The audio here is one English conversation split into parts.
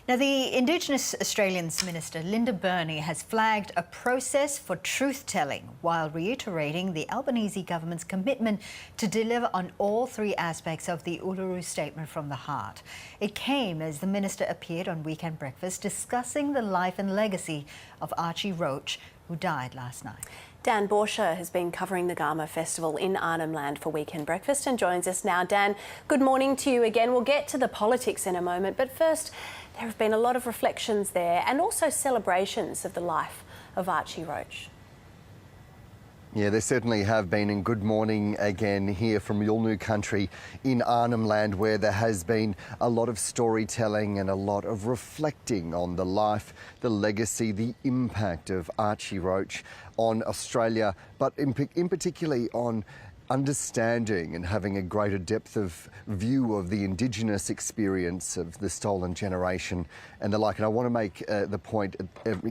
Now, the Indigenous Australians Minister, Linda Burney, has flagged a process for truth-telling while reiterating the Albanese government's commitment to deliver on all three aspects of the Uluru Statement from the Heart. It came as the minister appeared on Weekend Breakfast discussing the life and legacy of Archie Roach, who died last night. Dan Bourchier'S has been covering the Garma Festival in Arnhem Land for Weekend Breakfast and joins us now. Dan, good morning to you again. We'll get to the politics in a moment, but first, there have been a lot of reflections there and also celebrations of the life of Archie Roach. Yeah, there certainly have been, and good morning again here from Yolngu country in Arnhem Land, where there has been a lot of storytelling and a lot of reflecting on the life, the legacy, the impact of Archie Roach on Australia, but in particularly on understanding and having a greater depth of view of the Indigenous experience of the stolen generation and the like. And I want to make the point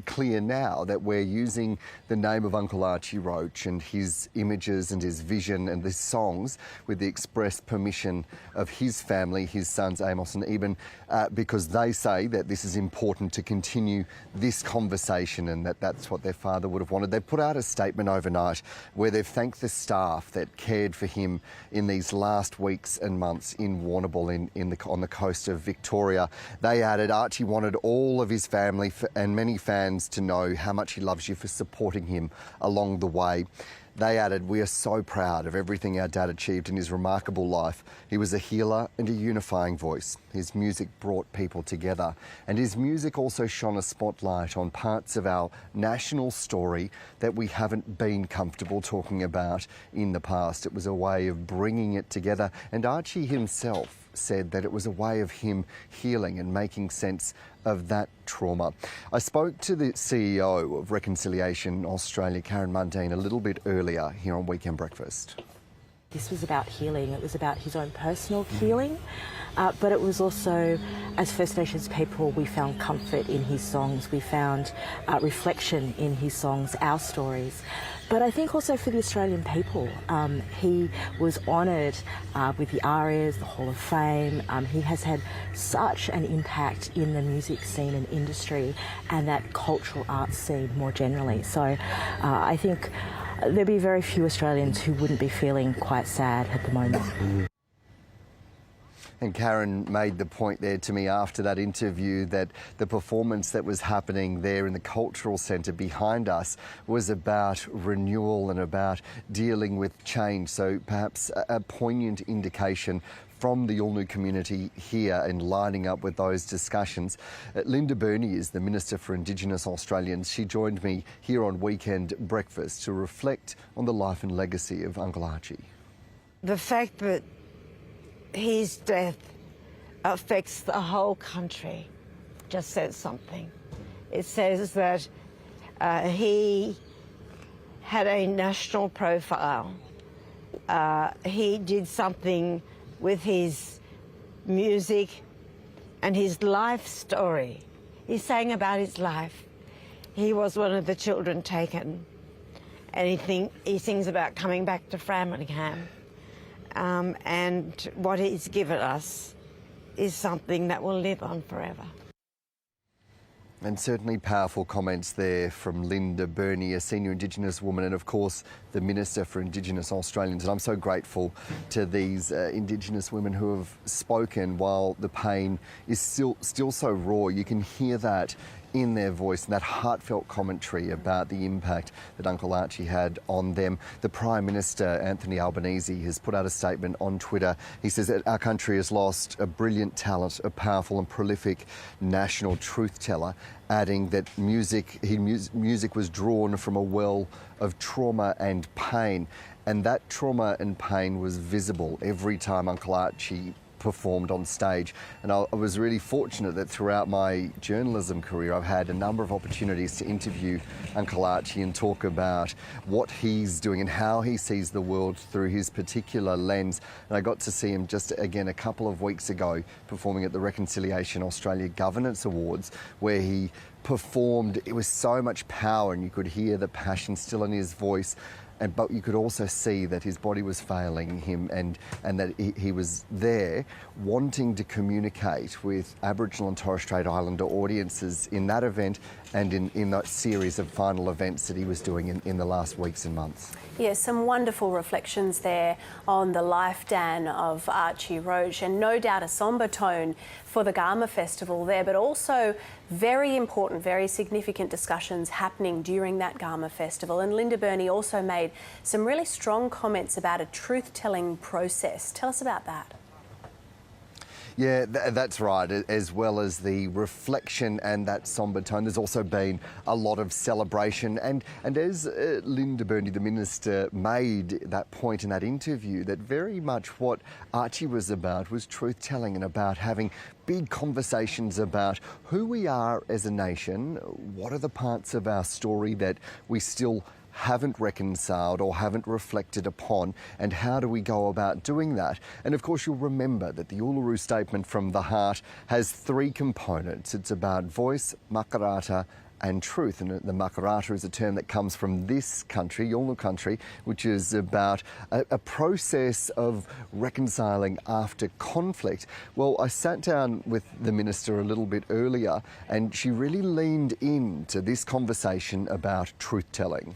clear now that we're using the name of Uncle Archie Roach and his images and his vision and his songs with the express permission of his family, his sons Amos and Eben, because they say that this is important to continue this conversation and that's what their father would have wanted. They've put out a statement overnight where they've thanked the staff that cared for him in these last weeks and months in Warrnambool on the coast of Victoria. They added, Archie wanted all of his family and many fans to know how much he loves you for supporting him along the way. They added, we are so proud of everything our dad achieved in his remarkable life. He was a healer and a unifying voice. His music brought people together, and his music also shone a spotlight on parts of our national story that we haven't been comfortable talking about in the past. It was a way of bringing it together, and Archie himself said that it was a way of him healing and making sense of that trauma. I spoke to the CEO of Reconciliation Australia, Karen Mundine, a little bit earlier here on Weekend Breakfast. This was about healing. It was about his own personal healing, but it was also, as First Nations people, we found comfort in his songs. We found reflection in his songs, our stories. But I think also for the Australian people, he was honoured with the ARIAs, the Hall of Fame. He has had such an impact in the music scene and industry and that cultural arts scene more generally. So I think there'd be very few Australians who wouldn't be feeling quite sad at the moment. And Karen made the point there to me after that interview that the performance that was happening there in the cultural centre behind us was about renewal and about dealing with change. So perhaps a poignant indication from the Yolngu community here and lining up with those discussions. Linda Burney is the Minister for Indigenous Australians. She joined me here on Weekend Breakfast to reflect on the life and legacy of Uncle Archie. The fact that his death affects the whole country just says something. It says that he had a national profile. He did something with his music and his life story. He sang about his life. He was one of the children taken, and he sings about coming back to Framingham. And what he's given us is something that will live on forever. And certainly powerful comments there from Linda Burney, a senior Indigenous woman, and of course the Minister for Indigenous Australians. And I'm so grateful to these Indigenous women who have spoken while the pain is still so raw. You can hear that in their voice and that heartfelt commentary about the impact that Uncle Archie had on them. The Prime Minister, Anthony Albanese, has put out a statement on Twitter. He says that our country has lost a brilliant talent, a powerful and prolific national truth teller, adding that music was drawn from a well of trauma and pain, and that trauma and pain was visible every time Uncle Archie performed on stage. And I was really fortunate that throughout my journalism career I've had a number of opportunities to interview Uncle Archie and talk about what he's doing and how he sees the world through his particular lens. And I got to see him just again a couple of weeks ago performing at the Reconciliation Australia Governance Awards, where he performed. It was so much power and you could hear the passion still in his voice but you could also see that his body was failing him, and that he was there wanting to communicate with Aboriginal and Torres Strait Islander audiences in that event and in that series of final events that he was doing in the last weeks and months. Yes, some wonderful reflections there on the life, Dan, of Archie Roach, and no doubt a sombre tone for the Garma Festival there, but also very important, very significant discussions happening during that Garma Festival. And Linda Burney also made some really strong comments about a truth-telling process. Tell us about that. Yeah, that's right. As well as the reflection and that sombre tone, there's also been a lot of celebration. And as Linda Burney, the Minister, made that point in that interview, that very much what Archie was about was truth-telling and about having big conversations about who we are as a nation, what are the parts of our story that we still haven't reconciled or haven't reflected upon, and how do we go about doing that? And of course you'll remember that the Uluru Statement from the Heart has three components. It's about voice, makarata and truth, and the makarata is a term that comes from this country, Yolngu country, which is about a process of reconciling after conflict. Well, I sat down with the Minister a little bit earlier and she really leaned into this conversation about truth-telling.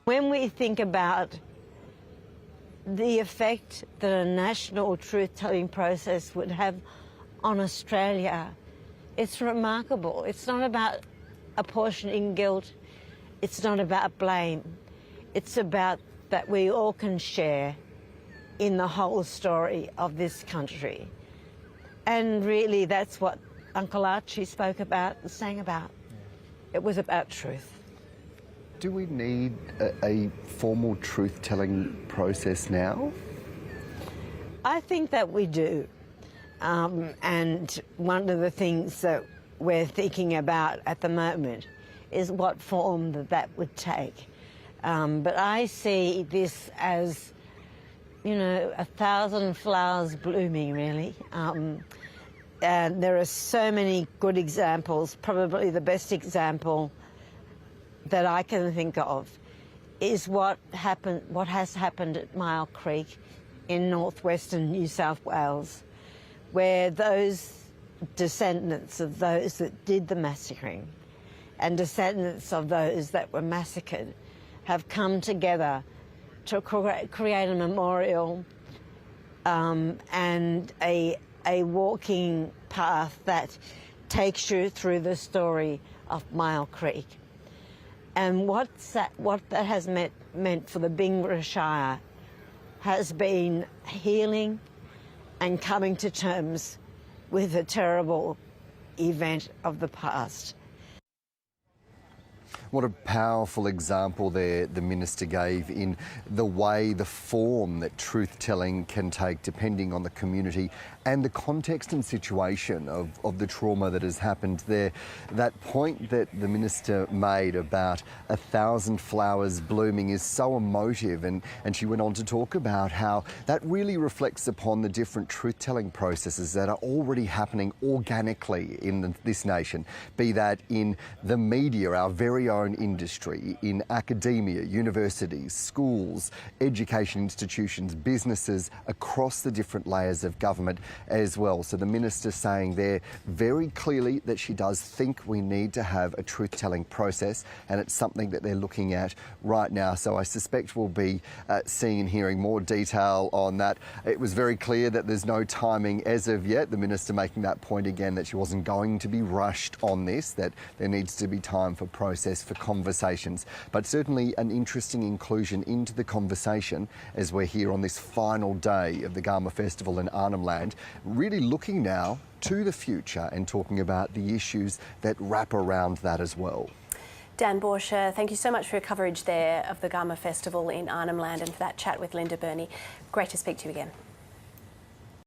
When we think about the effect that a national truth-telling process would have on Australia, it's remarkable. It's not about apportioning guilt. It's not about blame. It's about that we all can share in the whole story of this country. And really that's what Uncle Archie spoke about and sang about. It was about truth. Do we need a formal truth-telling process now? I think that we do. And one of the things that we're thinking about at the moment is what form that would take. But I see this as, you know, 1,000 flowers blooming, really. And there are so many good examples. Probably the best example that I can think of is what has happened at Myall Creek in northwestern New South Wales, where those descendants of those that did the massacring and descendants of those that were massacred have come together to create a memorial and a walking path that takes you through the story of Myall Creek. And what that has meant for the Bingra Shire has been healing and coming to terms with a terrible event of the past. What a powerful example there the Minister gave in the way, the form that truth-telling can take depending on the community and the context and situation of the trauma that has happened there. That point that the Minister made about 1,000 flowers blooming is so emotive, and she went on to talk about how that really reflects upon the different truth-telling processes that are already happening organically in this nation, be that in the media, our very own industry, in academia, universities, schools, education institutions, businesses, across the different layers of government as well. So the Minister saying there very clearly that she does think we need to have a truth-telling process, and it's something that they're looking at right now. So I suspect we'll be seeing and hearing more detail on that. It was very clear that there's no timing as of yet. The Minister making that point again, that she wasn't going to be rushed on this, that there needs to be time for process, for conversations. But certainly an interesting inclusion into the conversation as we're here on this final day of the Garma Festival in Arnhem Land, really looking now to the future and talking about the issues that wrap around that as well. Dan Bourchier, thank you so much for your coverage there of the Garma Festival in Arnhem Land and for that chat with Linda Burney. Great to speak to you again.